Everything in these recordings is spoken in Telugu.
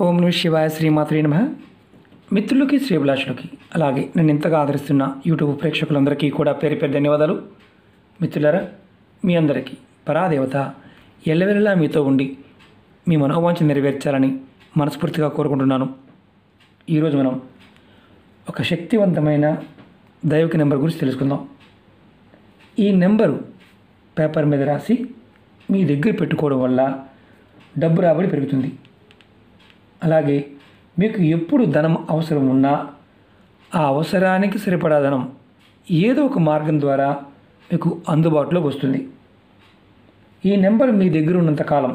ఓం నమః శివాయ శ్రీమాత్రే నమః. మిత్రులకి శ్రేభిలాషులకి అలాగే నన్ను ఇంతగా ఆదరిస్తున్న యూట్యూబ్ ప్రేక్షకులందరికీ కూడా పేరు పేరు ధన్యవాదాలు. మిత్రులారా, మీ అందరికీ పరాదేవత ఎల్లవెల్లలా మీతో ఉండి మీ మనోవాంఛ నెరవేర్చాలని మనస్ఫూర్తిగా కోరుకుంటున్నాను. ఈరోజు మనం ఒక శక్తివంతమైన దైవిక నెంబర్ గురించి తెలుసుకుందాం. ఈ నెంబరు పేపర్ మీద రాసి మీ దగ్గర పెట్టుకోవడం వల్ల డబ్బు రాబడి పెరుగుతుంది. అలాగే మీకు ఎప్పుడు ధనం అవసరం ఉన్నా ఆ అవసరానికి సరిపడా ధనం ఏదో ఒక మార్గం ద్వారా మీకు అందుబాటులోకి వస్తుంది. ఈ నెంబర్ మీ దగ్గర ఉన్నంతకాలం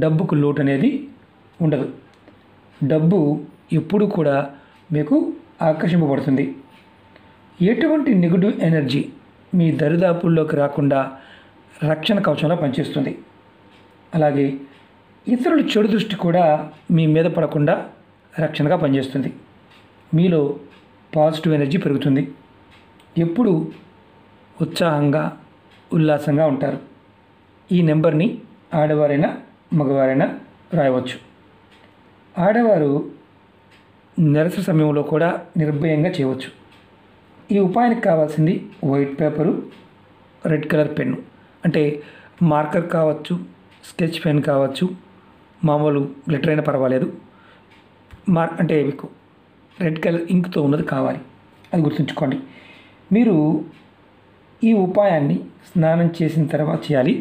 డబ్బుకు లోటు అనేది ఉండదు. డబ్బు ఎప్పుడు కూడా మీకు ఆకర్షింపబడుతుంది. ఎటువంటి నెగటివ్ ఎనర్జీ మీ దరిదాపుల్లోకి రాకుండా రక్షణ కవచంలో పనిచేస్తుంది. అలాగే ఇతరుల చెడు దృష్టి కూడా మీ మీద పడకుండా రక్షణగా పనిచేస్తుంది. మీలో పాజిటివ్ ఎనర్జీ పెరుగుతుంది. ఎప్పుడు ఉత్సాహంగా ఉల్లాసంగా ఉంటారు. ఈ నెంబర్ని ఆడవారైనా మగవారైనా రాయవచ్చు. ఆడవారు నిరసన సమయంలో కూడా నిర్భయంగా చేయవచ్చు. ఈ ఉపాయానికి కావాల్సింది white paper, red colour pen, అంటే మార్కర్ కావచ్చు, స్కెచ్ పెన్ కావచ్చు, మామూలు గ్లిటర్ అయినా పర్వాలేదు. అంటే మీకు రెడ్ కలర్ ఇంక్తో ఉన్నది కావాలి, అది గుర్తుంచుకోండి. మీరు ఈ ఉపాయాన్ని స్నానం చేసిన తర్వాత చేయాలి.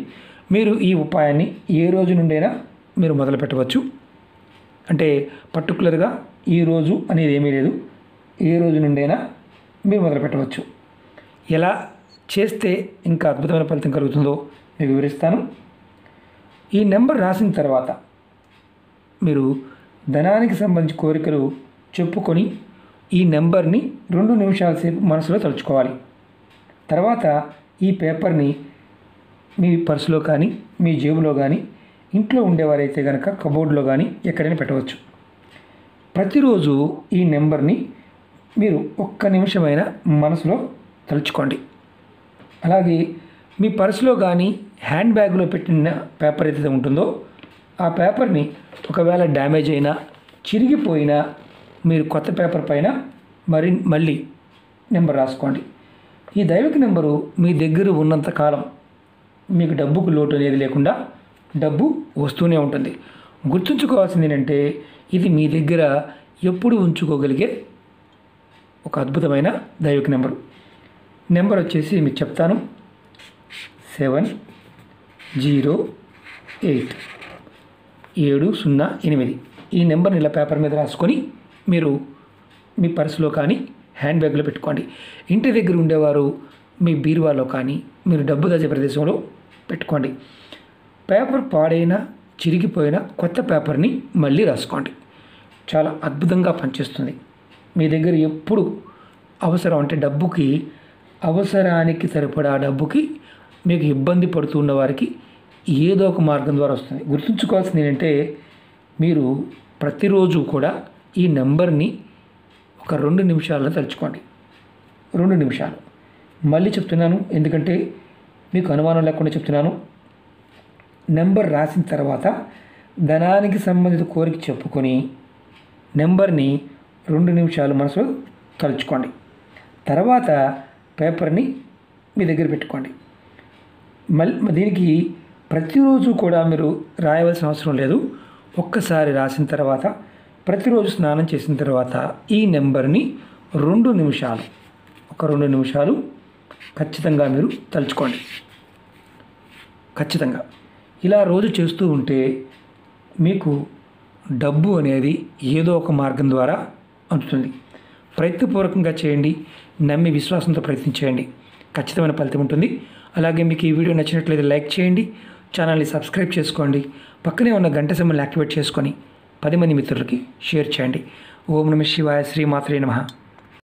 మీరు ఈ ఉపాయాన్ని ఏ రోజు నుండైనా మీరు మొదలు పెట్టవచ్చు. అంటే పర్టికులర్గా ఈ రోజు అనేది ఏమీ లేదు, ఏ రోజు నుండైనా మీరు మొదలు పెట్టవచ్చు. ఎలా చేస్తే ఇంకా అద్భుతమైన ఫలితం కలుగుతుందో మీకు వివరిస్తాను. ఈ నెంబర్ రాసిన తర్వాత మీరు ధనానికి సంబంధించి కోరికలు చెప్పుకొని ఈ నెంబర్ని 2 నిమిషాల సేపు మనసులో తలుచుకోవాలి. తర్వాత ఈ పేపర్ని మీ పర్సులో కానీ, మీ జేబులో కానీ, ఇంట్లో ఉండేవారైతే కనుక కబోర్డ్లో కానీ ఎక్కడైనా పెట్టవచ్చు. ప్రతిరోజు ఈ నెంబర్ని మీరు 1 నిమిషమైనా మనసులో తలుచుకోండి. అలాగే మీ పర్సులో కానీ హ్యాండ్ బ్యాగ్లో పెట్టిన పేపర్ ఏదైతే ఉంటుందో ఆ పేపర్ని ఒకవేళ డ్యామేజ్ అయినా, చిరిగిపోయినా మీరు కొత్త పేపర్ పైన మళ్ళీ నెంబర్ రాసుకోండి. ఈ దైవిక నెంబరు మీ దగ్గర ఉన్నంతకాలం మీకు డబ్బుకు లోటు అనేది లేకుండా డబ్బు వస్తూనే ఉంటుంది. గుర్తుంచుకోవాల్సింది ఏంటంటే ఇది మీ దగ్గర ఎప్పుడు ఉంచుకోగలిగే ఒక అద్భుతమైన దైవిక నెంబరు. నెంబర్ వచ్చేసి మీకు చెప్తాను. 708 708. ఈ నెంబర్ని ఇలా పేపర్ మీద రాసుకొని మీరు మీ పర్సులో కానీ హ్యాండ్ బ్యాగ్లో పెట్టుకోండి. ఇంటి దగ్గర ఉండేవారు మీ బీరువాలో కానీ మీరు డబ్బు దాచే ప్రదేశంలో పెట్టుకోండి. పేపర్ పాడైనా, చిరిగిపోయినా కొత్త పేపర్ని మళ్ళీ రాసుకోండి. చాలా అద్భుతంగా పనిచేస్తుంది. మీ దగ్గర ఎప్పుడు అవసరం అంటే డబ్బుకి, అవసరానికి సరిపడా డబ్బుకి మీకు ఇబ్బంది పడుతున్న వారికి ఏదో ఒక మార్గం ద్వారా వస్తుంది. గుర్తుంచుకోవాల్సింది ఏంటంటే మీరు ప్రతిరోజు కూడా ఈ నెంబర్ని ఒక 2 నిమిషాలను తలుచుకోండి. 2 నిమిషాలు. మళ్ళీ చెప్తున్నాను, ఎందుకంటే మీకు అనుమానం లేకుండా చెప్తున్నాను. నెంబర్ రాసిన తర్వాత ధనానికి సంబంధిత కోరిక చెప్పుకొని నెంబర్ని 2 నిమిషాలు మనసులో తలుచుకోండి. తర్వాత పేపర్ని మీ దగ్గర పెట్టుకోండి. దీనికి ప్రతిరోజు కూడా మీరు రాయవలసిన అవసరం లేదు. ఒక్కసారి రాసిన తర్వాత ప్రతిరోజు స్నానం చేసిన తర్వాత ఈ నెంబర్ని 2 నిమిషాలు, ఒక 2 నిమిషాలు ఖచ్చితంగా మీరు తలుచుకోండి. ఖచ్చితంగా ఇలా రోజు చేస్తూ ఉంటే మీకు డబ్బు అనేది ఏదో ఒక మార్గం ద్వారా అందుతుంది. ప్రయత్నపూర్వకంగా చేయండి. నమ్మి విశ్వాసంతో ప్రయత్నించేయండి. ఖచ్చితమైన ఫలితం ఉంటుంది. అలాగే మీకు ఈ వీడియో నచ్చినట్లయితే లైక్ చేయండి, ఛానల్ని సబ్స్క్రైబ్ చేసుకోండి, పక్కనే ఉన్న గంట సింబల్ని యాక్టివేట్ చేసుకొని 10 మంది మిత్రులకి షేర్ చేయండి. ఓం నమః శివాయ శ్రీమాత్రే నమః.